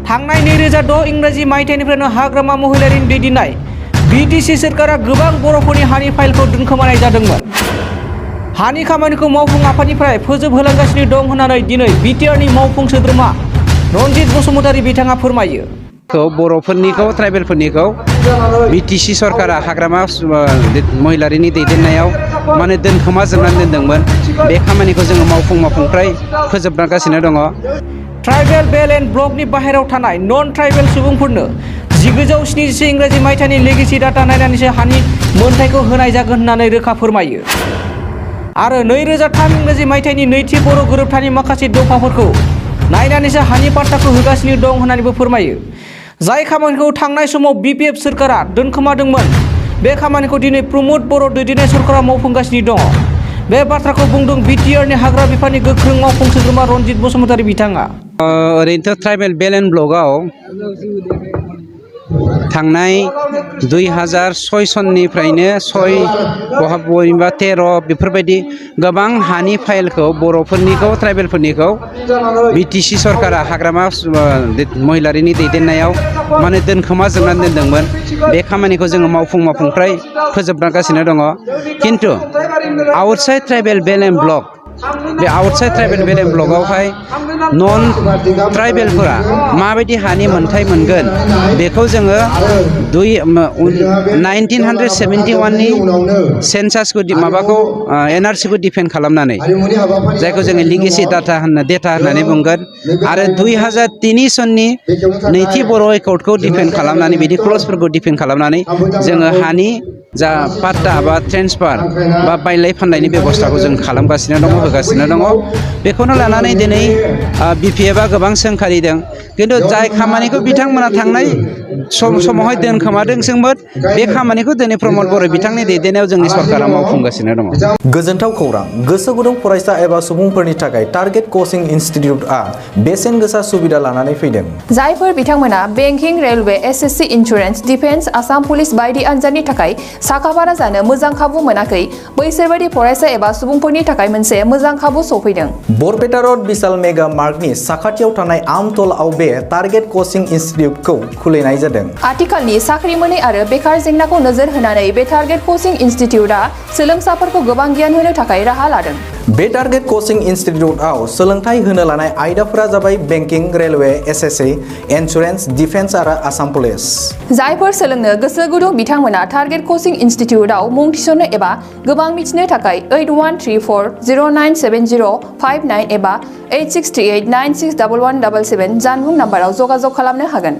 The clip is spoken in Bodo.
थांनाय 2006 इंराजि मायथाइनिफ्रायनो हाग्रामा महिलारिनि दैदेननाय बिटिसि सोरखारा गोबां बर'फोरनि हानि फाइलखौ दोनखोमानाय जादोंमोन। हानि खामानिखौ मावफुं आफादनिफ्राय फोजोबहोलांगासिनो दं होननानै दिनै बिटिआरनि मावफुं सोद्रोमा रनजित बसुमतारी बिथाङा फोरमायो। बर'फोरनिखौ ट्राइबेलफोरनिखौ बिटिसि सरकारा हाग्रामा महिलारिनि दैदेननायाव माने दोनखोमाजोबनानै दोनदोंमोन। बे खामानिखौ जोङो मावफुंफ्राय फोजोबलांगासिनो दङ। ट्राइबेल बेल एन्ड ब्लकनि बाहेरायाव थानाय नन ट्राइबेल सुबुंफोरनो 1977 इंराजि मायथाइनि लेगेसि डाटा नायनानैसो हानि मोनथायखौ होनाय जागोन होननानै रोखा फोरमायो। आरो 2003 इंराजि मायथाइनि नैथि बर' गोरोबथानि माखासे दफाफोरखौ नायनानैसो हानि पाट्टाखौ होगासिनो दं होननानैबो फोरमायो। जाय खामानिखौ थांनाय समाव बिपिएफ सोरखारा दोनखोमादोंमोन बे खामानिखौ दिनै प्रमद बर' दैदेननाय सरकारा मावफुंगासिनो दङ। बे बाथ्राखौ बुंदों बिटिआरनि हाग्रा बिफाननि गोख्रों मावफुं सोद्रोमा रनजित बसुमतारी बिथाङा। ओरैनोथ' ट्राइबेल बेल एन्ड ब्लकआव थांनाय 2006 सननिफ्रायनो 13 बेफोरबायदि गोबां हानि फाइलखौ बर'फोरनिखौ ट्राइबेलफोरनिखौ बिटिसि सरकारा हाग्रामा महिलारिनि दैदेननायाव माने दोनखोमाजोबनानै दोनदोंमोन। बे खामानिखौ जोङो मावफुंफ्राय फोजोबलांगासिनो दङ। खिन्थु आउटसाइड ट्राइबेल बेल एन्ड ब्लक बे आउटसाइड ट्राइबेल बेल एन्ड ब्लकआवहाय नन ट्राइबेलफोरा माबायदि हानि मोनथाय मोनगोन बेखौ जोङो 1971 नि सेन्सासखौ माबाखौ एनआरसिखौ डिपेन्ड खालामनानै जायखौ जोङो लिगेसि डेटा होननानै बुंगोन आरो 2003 सननि नैथि बर' एकर्डखौ डिपेन्ड खालामनानै बिदि क्लजफोरखौ डिपेन्ड खालामनानै जोङो हानि जा पाट्टा बा ट्रेन्सफार बा बायलाय फानलायनि बेबस्थाखौ जों खालामगासिनो दङ, होगासिनो दङ। बेखौनो लानानै दिनै बिपिएफआ गोबां सोंखारिदों। खिन्थु जाय खामानिखौ बिथांमोना थांनाय समावहाय दोनखोमादोंसोमोन बे खामानिखौ दिनै प्रमद बर' बिथांनि दैदेननायाव जोंनि सरकारा मावफुंगासिनो दङ। गोजोनथाव खौरां, गोसो गुदुं फरायसा एबा सुबुंफोरनि थाखाय टारगेट कचिं इनस्टिट्युटआ बेसेन गोसा सुबिदा लानानै फैदों। जायफोर बिथांमोना banking, railway, SSC, insurance, defence, Assam police बायदि आनजादनि थाखाय साखाफारा जानो मोजां खाबु मोनाखै, बैसोर बायदि फरायसा एबा सुबुंफोरनि थाखाय मोनसे मोजां खाबु सफैदों। बरपेटा रोड विशाल मेगा मार्टनि साखाथियाव थानाय आमतलाव बे टारगेट कचिं इनस्टिट्युटखौ खुलिनाय जादों। आथिखालनि साख्रि मोनै आरो बेकार जेंनाखौ नोजोर होनानै बे टारगेट कचिं इनस्टिट्युटआ सोलोंसाफोरखौ गोबां गियान होनो थाखाय राहा लादों। बे टारगेट कचिं इनस्टिट्युटआव सोलोंथाइ होनो लानाय आयदाफोरा जाबाय banking, railway, SSC, insurance, defence आरो आसाम पुलिस। जायफोर सोलोंनो गोसो गुदुं बिथांमोना टारगेट कचिं इनस्टिट्युटआव मुं थिसननो एबा गोबां मिथिनो थाखाय 8134097059 एबा 8638961177 जानबुं नाम्बाराव जगाजग खालामनो हागोन।